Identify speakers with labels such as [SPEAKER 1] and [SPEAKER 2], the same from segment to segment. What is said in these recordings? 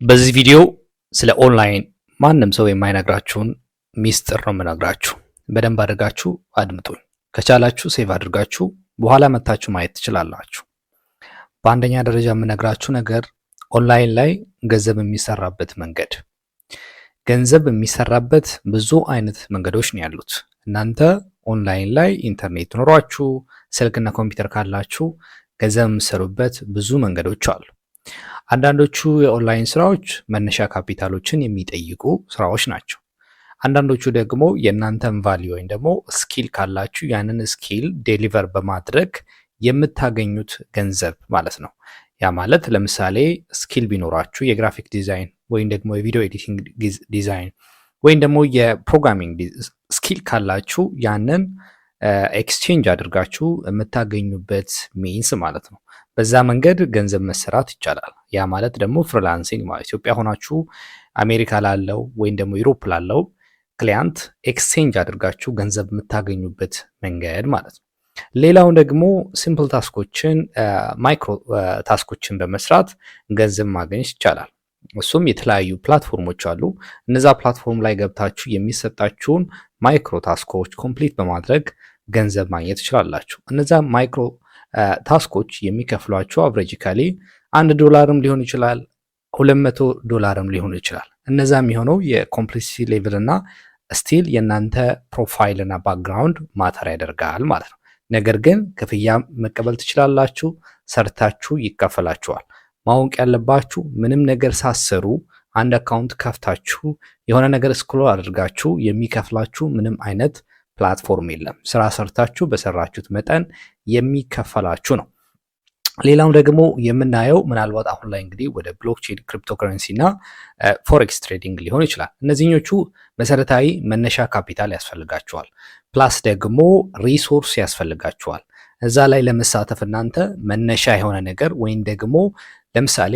[SPEAKER 1] በዚህ ቪዲዮ ስለ ኦንላይን ማንም ሰው የማይነግራችሁን ሚስጥር ነው የምነግራችሁ። በደንብ አድርጋችሁ አድምጡኝ። ከቻላችሁ ሴቭ አድርጋችሁ በኋላ መታችሁ ማየት ትችላላችሁ። በአንደኛ ደረጃ የምነግራችሁ ነገር ኦንላይን ላይ ገንዘብ የሚሰራበት መንገድ። ገንዘብ የሚሰራበት ብዙ አይነት መንገዶች ነው ያሉት። እናንተ ኦንላይን ላይ ኢንተርኔት ኖሯችሁ ስልክና ኮምፒውተር ካላችሁ ገንዘብ የምትሰሩበት ብዙ መንገዶች አሉ። አንዳንዶቹ የኦንላይን ስራዎች መነሻ ካፒታሎችን የሚጠይቁ ስራዎች ናቸው። አንዳንዶቹ ደግሞ የእናንተን ቫልዩ ወይም ደግሞ ስኪል ካላችሁ ያንን ስኪል ዴሊቨር በማድረግ የምታገኙት ገንዘብ ማለት ነው። ያ ማለት ለምሳሌ ስኪል ቢኖራችሁ የግራፊክ ዲዛይን ወይም ደግሞ የቪዲዮ ኤዲቲንግ ዲዛይን ወይም ደግሞ የፕሮግራሚንግ ስኪል ካላችሁ ያንን ኤክስቼንጅ አድርጋችሁ የምታገኙበት ሚንስ ማለት ነው። በዛ መንገድ ገንዘብ መሰራት ይቻላል። ያ ማለት ደግሞ ፍሪላንሲንግ ማለት ኢትዮጵያ ሆናችሁ አሜሪካ ላለው ወይም ደግሞ ዩሮፕ ላለው ክሊያንት ኤክስቼንጅ አድርጋችሁ ገንዘብ የምታገኙበት መንገድ ማለት ነው። ሌላው ደግሞ ሲምፕል ታስኮችን ማይክሮ ታስኮችን በመስራት ገንዘብ ማግኘት ይቻላል። እሱም የተለያዩ ፕላትፎርሞች አሉ። እነዛ ፕላትፎርም ላይ ገብታችሁ የሚሰጣችሁን ማይክሮ ታስኮች ኮምፕሊት በማድረግ ገንዘብ ማግኘት ትችላላችሁ። እነዛ ማይክሮ ታስኮች የሚከፍሏቸው አቨሬጂካሊ $1 ሊሆን ይችላል፣ $200 ሊሆን ይችላል። እነዛ የሚሆነው የኮምፕሊሲቲ ሌቭል እና ስቲል የእናንተ ፕሮፋይል እና ባክግራውንድ ማተር ያደርጋል ማለት ነው። ነገር ግን ክፍያ መቀበል ትችላላችሁ፣ ሰርታችሁ ይከፈላችኋል። ማወቅ ያለባችሁ ምንም ነገር ሳሰሩ አንድ አካውንት ከፍታችሁ የሆነ ነገር ስክሮል አድርጋችሁ የሚከፍላችሁ ምንም አይነት ፕላትፎርም የለም። ስራ ሰርታችሁ በሰራችሁት መጠን የሚከፈላችሁ ነው። ሌላው ደግሞ የምናየው ምናልባት አሁን ላይ እንግዲህ ወደ ብሎክቼን ክሪፕቶከረንሲ እና ፎሬክስ ትሬዲንግ ሊሆን ይችላል። እነዚህኞቹ መሰረታዊ መነሻ ካፒታል ያስፈልጋቸዋል፣ ፕላስ ደግሞ ሪሶርስ ያስፈልጋቸዋል። እዛ ላይ ለመሳተፍ እናንተ መነሻ የሆነ ነገር ወይም ደግሞ ለምሳሌ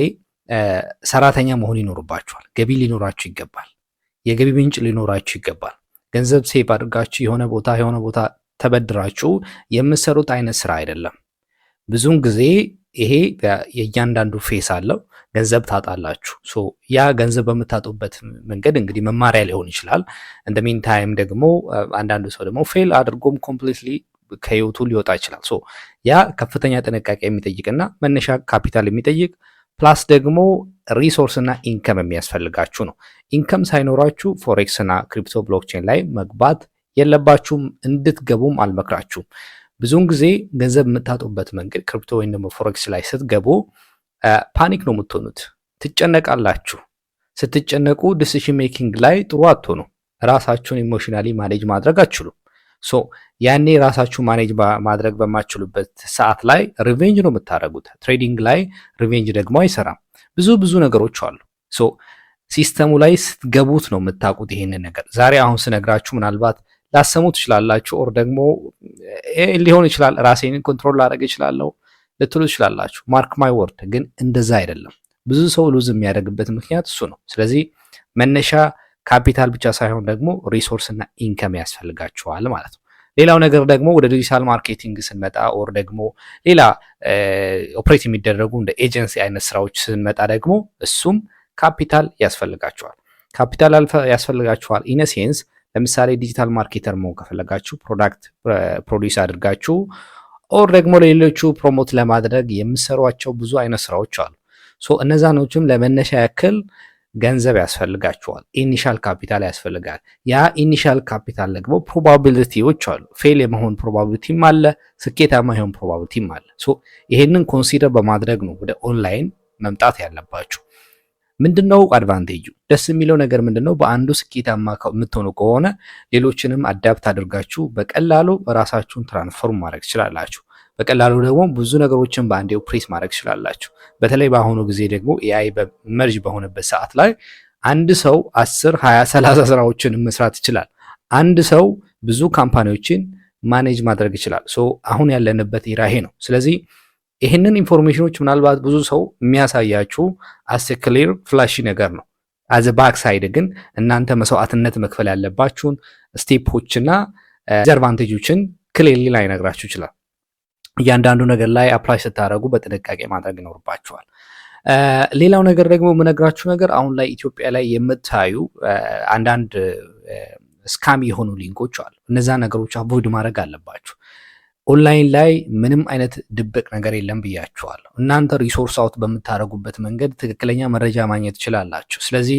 [SPEAKER 1] ሰራተኛ መሆን ይኖርባችኋል። ገቢ ሊኖራችሁ ይገባል። የገቢ ምንጭ ሊኖራችሁ ይገባል። ገንዘብ ሴቭ አድርጋችሁ የሆነ ቦታ ተበድራችሁ የምትሰሩት አይነት ስራ አይደለም። ብዙውን ጊዜ ይሄ የእያንዳንዱ ፌስ አለው። ገንዘብ ታጣላችሁ። ያ ገንዘብ በምታጡበት መንገድ እንግዲህ መማሪያ ሊሆን ይችላል። እንደ ሚን ታይም ደግሞ አንዳንዱ ሰው ደግሞ ፌል አድርጎም ኮምፕሊትሊ ከህይወቱ ሊወጣ ይችላል። ያ ከፍተኛ ጥንቃቄ የሚጠይቅና መነሻ ካፒታል የሚጠይቅ ፕላስ ደግሞ ሪሶርስ እና ኢንከም የሚያስፈልጋችሁ ነው። ኢንከም ሳይኖራችሁ ፎሬክስ እና ክሪፕቶ ብሎክቼን ላይ መግባት የለባችሁም፣ እንድትገቡም አልመክራችሁም። ብዙውን ጊዜ ገንዘብ የምታጡበት መንገድ ክሪፕቶ ወይም ደግሞ ፎሬክስ ላይ ስትገቡ ፓኒክ ነው የምትሆኑት፣ ትጨነቃላችሁ። ስትጨነቁ ዲሲሽን ሜኪንግ ላይ ጥሩ አትሆኑ፣ ራሳችሁን ኢሞሽናሊ ማኔጅ ማድረግ አትችሉም። ያኔ ራሳችሁ ማኔጅ ማድረግ በማችሉበት ሰዓት ላይ ሪቬንጅ ነው የምታደርጉት። ትሬዲንግ ላይ ሪቬንጅ ደግሞ አይሰራም። ብዙ ነገሮች አሉ። ሲስተሙ ላይ ስትገቡት ነው የምታውቁት ይሄንን ነገር። ዛሬ አሁን ስነግራችሁ ምናልባት ላሰሙ ትችላላችሁ፣ ኦር ደግሞ ሊሆን ይችላል ራሴን ኮንትሮል ላደርግ እችላለሁ ልትሉ ትችላላችሁ። ማርክ ማይ ወርድ ግን እንደዛ አይደለም። ብዙ ሰው ሉዝ የሚያደርግበት ምክንያት እሱ ነው። ስለዚህ መነሻ ካፒታል ብቻ ሳይሆን ደግሞ ሪሶርስ እና ኢንከም ያስፈልጋቸዋል ማለት ነው። ሌላው ነገር ደግሞ ወደ ዲጂታል ማርኬቲንግ ስንመጣ ኦር ደግሞ ሌላ ኦፕሬት የሚደረጉ እንደ ኤጀንሲ አይነት ስራዎች ስንመጣ ደግሞ እሱም ካፒታል ያስፈልጋቸዋል። ካፒታል ያስፈልጋቸዋል ኢነሴንስ ለምሳሌ ዲጂታል ማርኬተር መሆን ከፈለጋችሁ ፕሮዳክት ፕሮዲውስ አድርጋችሁ ኦር ደግሞ ለሌሎቹ ፕሮሞት ለማድረግ የምሰሯቸው ብዙ አይነት ስራዎች አሉ። እነዛኖችም ለመነሻ ያክል ገንዘብ ያስፈልጋቸዋል። ኢኒሻል ካፒታል ያስፈልጋል። ያ ኢኒሻል ካፒታል ደግሞ ፕሮባቢሊቲዎች አሉ። ፌል የመሆን ፕሮባቢሊቲም አለ፣ ስኬታማ የሆን ፕሮባቢሊቲም አለ። ይሄንን ኮንሲደር በማድረግ ነው ወደ ኦንላይን መምጣት ያለባችሁ። ምንድነው አድቫንቴጁ? ደስ የሚለው ነገር ምንድነው? በአንዱ ስኬታማ የምትሆኑ ከሆነ ሌሎችንም አዳፕት አድርጋችሁ በቀላሉ ራሳችሁን ትራንስፎርም ማድረግ ትችላላችሁ። በቀላሉ ደግሞ ብዙ ነገሮችን በአንዴ ኦፕሬት ማድረግ ትችላላችሁ። በተለይ በአሁኑ ጊዜ ደግሞ ኤአይ መርጅ በሆነበት ሰዓት ላይ አንድ ሰው 10፣ 20፣ 30 ስራዎችን መስራት ይችላል። አንድ ሰው ብዙ ካምፓኒዎችን ማኔጅ ማድረግ ይችላል። አሁን ያለንበት ኢራ ይሄ ነው። ስለዚህ ይህንን ኢንፎርሜሽኖች ምናልባት ብዙ ሰው የሚያሳያችሁ አስ ክሊር ፍላሺ ነገር ነው። አዘ ባክ ሳይድ ግን እናንተ መስዋዕትነት መክፈል ያለባችሁን ስቴፖችና ዲስአድቫንቴጆችን ክሊርሊ ላይ ነግራችሁ ይችላል። እያንዳንዱ ነገር ላይ አፕላይ ስታደርጉ በጥንቃቄ ማድረግ ይኖርባችኋል። ሌላው ነገር ደግሞ የምነግራችሁ ነገር አሁን ላይ ኢትዮጵያ ላይ የምታዩ አንዳንድ ስካም የሆኑ ሊንኮች አሉ። እነዛ ነገሮች አቮይድ ማድረግ አለባችሁ። ኦንላይን ላይ ምንም አይነት ድብቅ ነገር የለም ብያችኋለሁ። እናንተ ሪሶርስ አውት በምታደርጉበት መንገድ ትክክለኛ መረጃ ማግኘት ትችላላችሁ። ስለዚህ